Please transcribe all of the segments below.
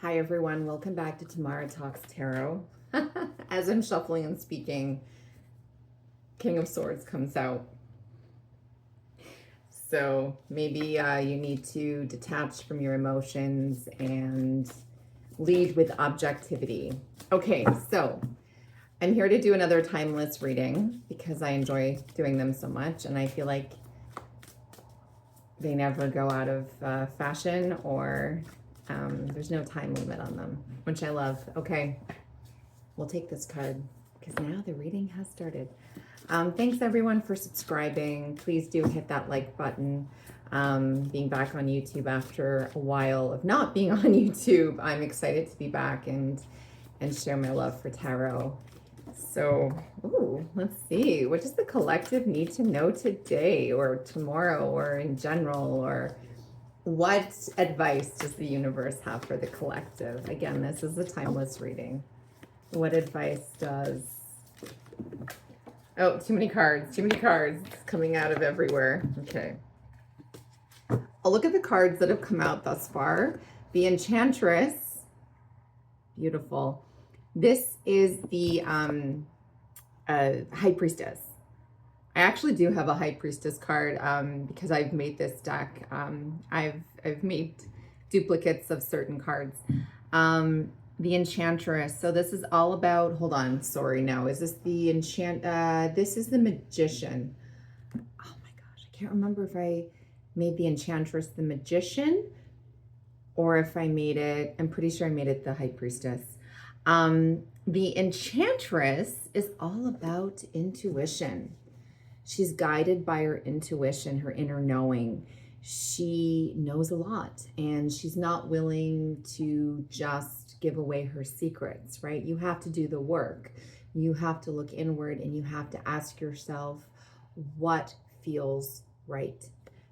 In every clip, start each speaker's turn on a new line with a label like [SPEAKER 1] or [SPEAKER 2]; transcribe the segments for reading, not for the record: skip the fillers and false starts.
[SPEAKER 1] Hi everyone, welcome back to Tamara Talks Tarot. As I'm shuffling and speaking, King of Swords comes out. So maybe you need to detach from your emotions and lead with objectivity. Okay, so I'm here to do another timeless reading because I enjoy doing them so much and I feel like they never go out of fashion or there's no time limit on them, which I love. Okay, we'll take this card because now the reading has started. Thanks everyone for subscribing. Please do hit that like button. Being back on YouTube after a while of not being on YouTube, I'm excited to be back and share my love for tarot. So, let's see. What does the collective need to know today or tomorrow or in general, or what advice does the universe have for the collective? Again, this is a timeless reading. What advice does... Oh, too many cards coming out of everywhere. Okay. I'll look at the cards that have come out thus far. The Enchantress. Beautiful. This is the High Priestess. I actually do have a High Priestess card because I've made this deck. I've made duplicates of certain cards. The Enchantress. So this is all about, hold on, sorry, no. Is this the this is the Magician. Oh my gosh, I can't remember if I made the Enchantress the Magician or if I made it, I'm pretty sure I made it the High Priestess. The Enchantress is all about intuition. She's guided by her intuition, her inner knowing. She knows a lot and she's not willing to just give away her secrets, right? You have to do the work. You have to look inward and you have to ask yourself what feels right.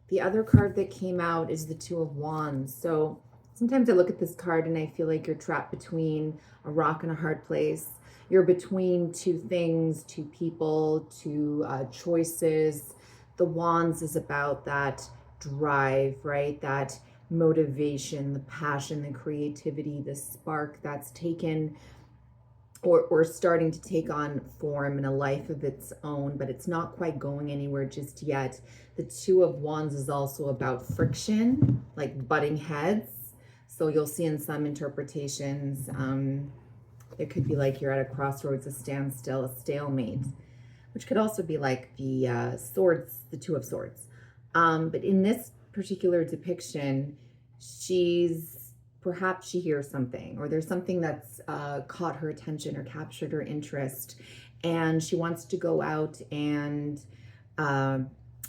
[SPEAKER 1] The other card that came out is the Two of Wands. So sometimes I look at this card and I feel like you're trapped between a rock and a hard place. You're between two things, two people, two choices. The Wands is about that drive, right? That motivation, the passion, the creativity, the spark that's taken or starting to take on form in a life of its own, but it's not quite going anywhere just yet. The Two of Wands is also about friction, like butting heads. So you'll see in some interpretations, it could be like you're at a crossroads, a standstill, a stalemate, which could also be like the swords, the Two of Swords. But in this particular depiction, perhaps she hears something, or there's something that's caught her attention or captured her interest, and she wants to go out and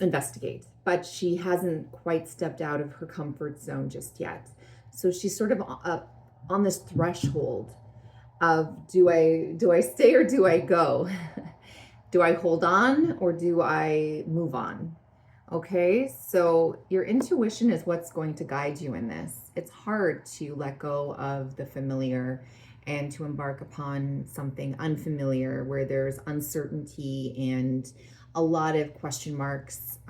[SPEAKER 1] investigate, but she hasn't quite stepped out of her comfort zone just yet. So she's sort of on this threshold of do I stay or do I go? Do I hold on or do I move on? Okay, so your intuition is what's going to guide you in this. It's hard to let go of the familiar and to embark upon something unfamiliar where there's uncertainty and a lot of question marks,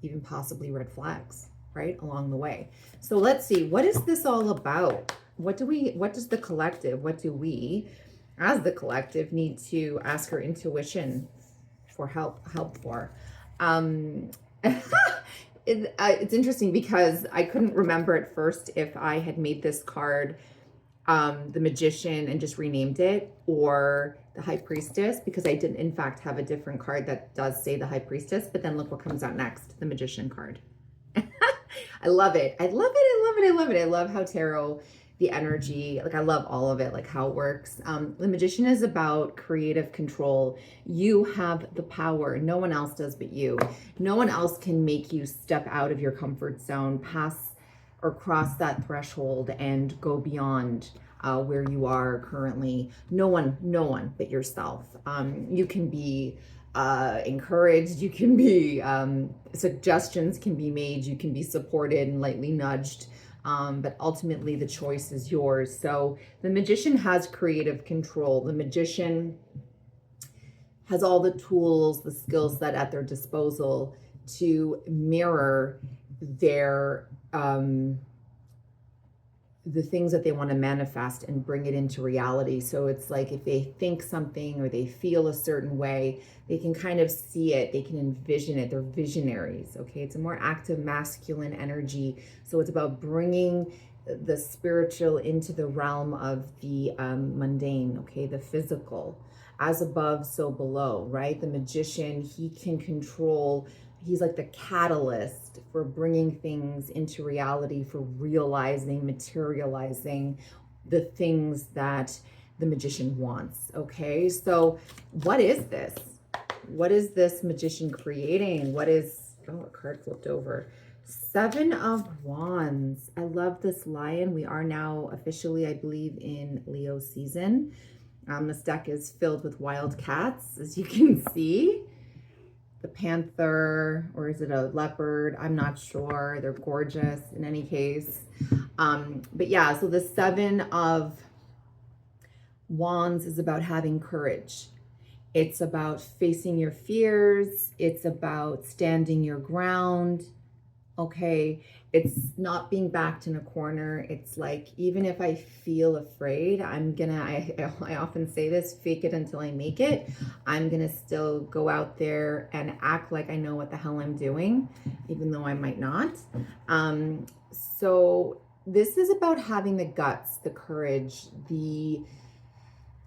[SPEAKER 1] even possibly red flags, right, along the way. So let's see, what is this all about? What does the collective, what do we as the collective need to ask our intuition for help for? It's interesting because I couldn't remember at first if I had made this card the Magician and just renamed it, or the High Priestess, because I did in fact have a different card that does say the High Priestess, but then look what comes out next, the Magician card. I love it. I love it. I love it. I love it. I love how tarot, the energy, like I love all of it, like how it works. The Magician is about creative control. You have the power. No one else does but you. No one else can make you step out of your comfort zone, pass or cross that threshold and go beyond where you are currently. No one but yourself. You can be encouraged, you can be, suggestions can be made, you can be supported and lightly nudged, but ultimately the choice is yours. So the Magician has creative control. The Magician has all the tools, the skill set at their disposal to mirror their the things that they want to manifest and bring it into reality. So it's like if they think something or they feel a certain way, they can kind of see it, they can envision it. They're visionaries. Okay, it's a more active masculine energy. So it's about bringing the spiritual into the realm of the mundane, okay, the physical. As above, so below, right? The magician, he can control, he's like the catalyst for bringing things into reality, for realizing, materializing the things that the magician wants, okay? So what is this? What is this magician creating? What is, oh, a card flipped over. Seven of Wands. I love this lion. We are now officially, I believe, in Leo season. This deck is filled with wild cats, as you can see. The panther, or is it a leopard? I'm not sure. They're gorgeous in any case. But yeah, so the Seven of Wands is about having courage. It's about facing your fears. It's about standing your ground. Okay, it's not being backed in a corner. It's like, even if I feel afraid, I often say this, fake it until I make it. I'm gonna still go out there and act like I know what the hell I'm doing, even though I might not. So this is about having the guts, the courage, the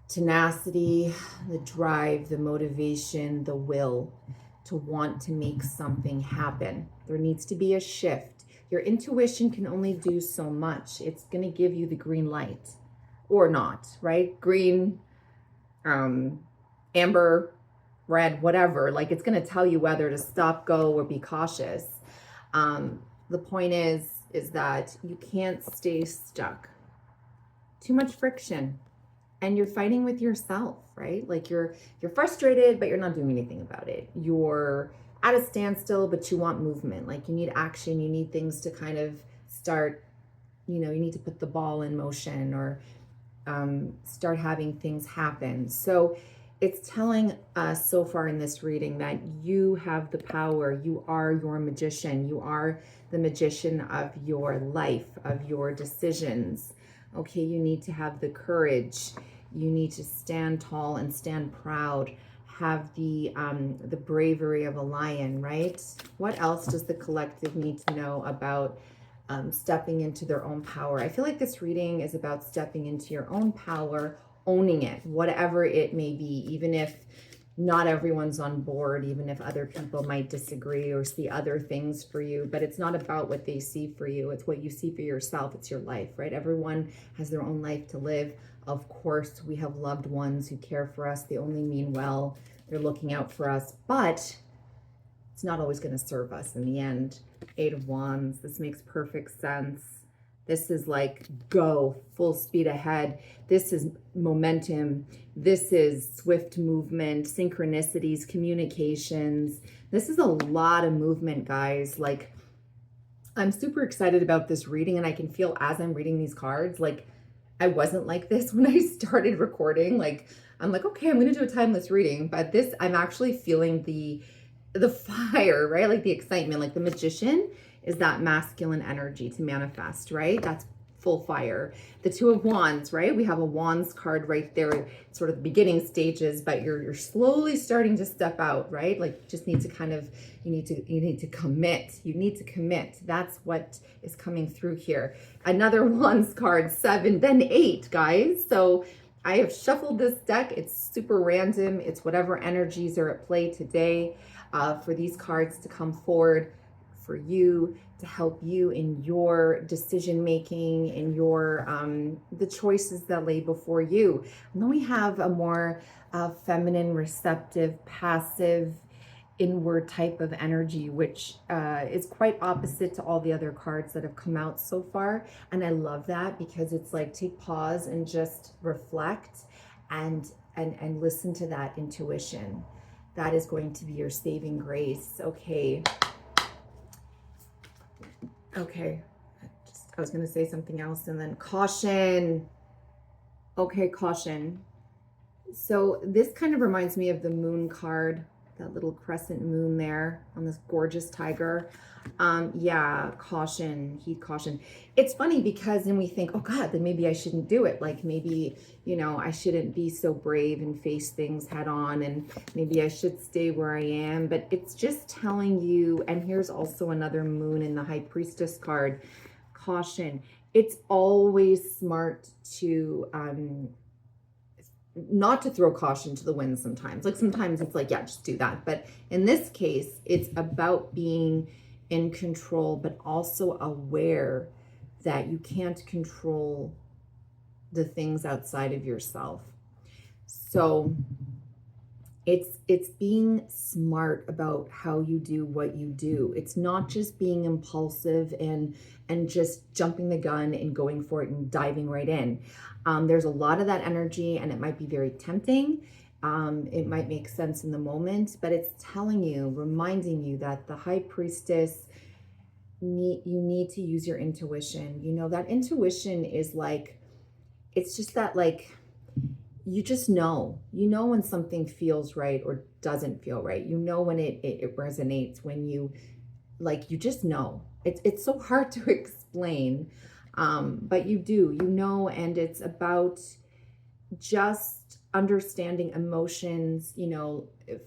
[SPEAKER 1] tenacity, the drive, the motivation, the will to want to make something happen. There needs to be a shift. Your intuition can only do so much. It's going to give you the green light or not, right? Green, amber, red, whatever. Like, it's going to tell you whether to stop, go, or be cautious. The point is that you can't stay stuck. Too much friction. And you're fighting with yourself, right? Like you're frustrated, but you're not doing anything about it. You're at a standstill, but you want movement. Like you need action. You need things to kind of start, you need to put the ball in motion or start having things happen. So it's telling us so far in this reading that you have the power. You are your magician. You are the magician of your life, of your decisions. Okay, you need to have the courage. You need to stand tall and stand proud. Have the bravery of a lion, right? What else does the collective need to know about stepping into their own power? I feel like this reading is about stepping into your own power, owning it, whatever it may be, even if not everyone's on board, even if other people might disagree or see other things for you, but it's not about what they see for you. It's what you see for yourself. It's your life, right? Everyone has their own life to live. Of course, we have loved ones who care for us. They only mean well. They're looking out for us, but it's not always going to serve us in the end. Eight of Wands. This makes perfect sense. This is like go, full speed ahead. This is momentum. This is swift movement, synchronicities, communications. This is a lot of movement, guys. Like, I'm super excited about this reading, and I can feel as I'm reading these cards, like I wasn't like this when I started recording. Like, I'm like, okay, I'm going to do a timeless reading, but this, I'm actually feeling the fire, right? Like the excitement, like the magician is that masculine energy to manifest, right? That's full fire. The Two of Wands, right? We have a Wands card right there, sort of the beginning stages, but you're slowly starting to step out, right? Like just need to kind of, you need to commit. You need to commit. That's what is coming through here. Another Wands card, 7, then 8, guys. So I have shuffled this deck. It's super random. It's whatever energies are at play today for these cards to come forward for you, to help you in your decision making, in your the choices that lay before you. And then we have a more feminine, receptive, passive, inward type of energy, which is quite opposite to all the other cards that have come out so far. And I love that because it's like, take pause and just reflect and listen to that intuition. That is going to be your saving grace. Okay. I was going to say something else, and then caution. Okay, caution. So this kind of reminds me of the Moon card. that little crescent moon there on this gorgeous tiger. Yeah, caution, heed caution. It's funny because then we think, oh God, then maybe I shouldn't do it. Like maybe, I shouldn't be so brave and face things head on, and maybe I should stay where I am. But it's just telling you, and here's also another moon in the High Priestess card, caution. It's always smart to not to throw caution to the wind sometimes. Like sometimes it's like, yeah, just do that. But in this case, it's about being in control, but also aware that you can't control the things outside of yourself. So it's being smart about how you do what you do. It's not just being impulsive and just jumping the gun and going for it and diving right in. There's a lot of that energy, and it might be very tempting. It might make sense in the moment, but it's telling you, reminding you that the High Priestess, you need to use your intuition. That intuition is like, it's just that, like, you just know when something feels right or doesn't feel right. When it resonates, when you just know. It's so hard to explain, but you do, and it's about just understanding emotions. If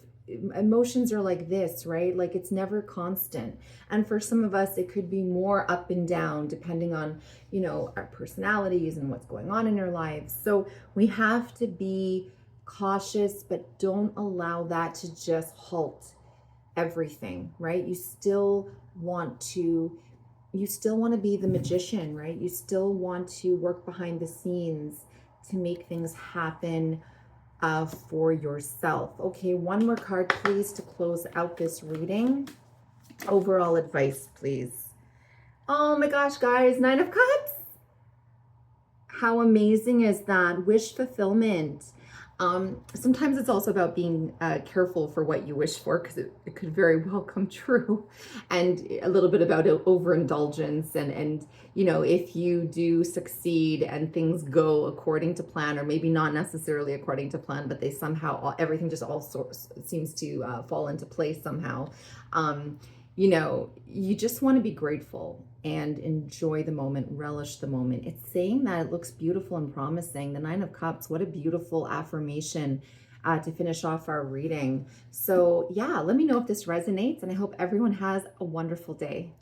[SPEAKER 1] emotions are like this, right? Like it's never constant. And for some of us, it could be more up and down depending on, our personalities and what's going on in our lives. So we have to be cautious, but don't allow that to just halt everything, right? You still want to be the magician, right? You still want to work behind the scenes to make things happen for yourself. Okay, one more card, please, to close out this reading. Overall advice, please. Oh my gosh, guys, Nine of Cups. How amazing is that? Wish fulfillment. Sometimes it's also about being careful for what you wish for, because it could very well come true, and a little bit about overindulgence, and if you do succeed and things go according to plan, or maybe not necessarily according to plan, but they somehow, everything just all sorts seems to fall into place somehow. You just want to be grateful and enjoy the moment, relish the moment. It's saying that it looks beautiful and promising. The Nine of Cups, what a beautiful affirmation to finish off our reading. So yeah, let me know if this resonates, and I hope everyone has a wonderful day.